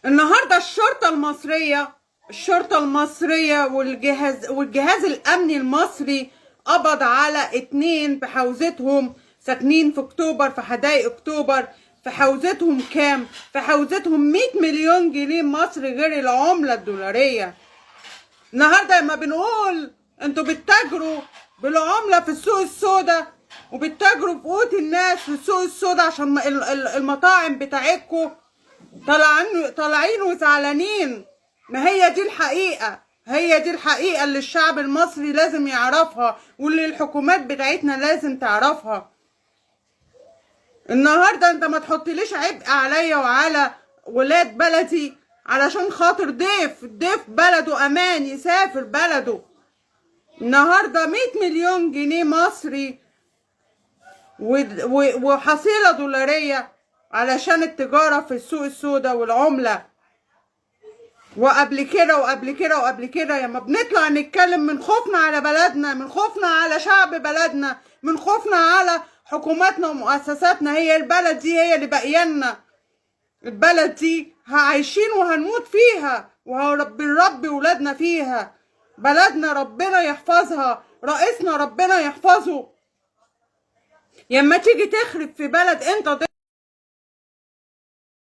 النهارده الشرطة المصرية والجهاز الأمني المصري قبض على 2 في حوزتهم، ساكنين في أكتوبر، في حدائق أكتوبر. في حوزتهم كام؟ في حوزتهم 100 مليون جنيه مصري غير العملة الدولارية. النهارده لما بنقول انتوا بتتاجروا بالعملة في السوق السوداء وبتتاجروا في قوت الناس في السوق السوداء عشان المطاعم بتاعتكم طالعين وزعلانين. ما هي دي الحقيقة، هي دي الحقيقة اللي الشعب المصري لازم يعرفها واللي الحكومات بتاعتنا لازم تعرفها. النهاردة انت ما تحطليش عبء عليا وعلى ولاد بلدي علشان خاطر ضيف بلده امان يسافر بلده. النهاردة 100 مليون جنيه مصري وحصيلة دولارية علشان التجارة في السوق السوداء والعملة. وقبل كده لما بنطلع نتكلم من خوفنا على بلدنا، من خوفنا على شعب بلدنا، من خوفنا على حكوماتنا ومؤسساتنا. هي البلد دي هي اللي باقيالنا، البلد دي عايشين وهنموت فيها وهنربي ولادنا فيها. بلدنا ربنا يحفظها، رئيسنا ربنا يحفظه. لما تيجي تخرب في بلد انت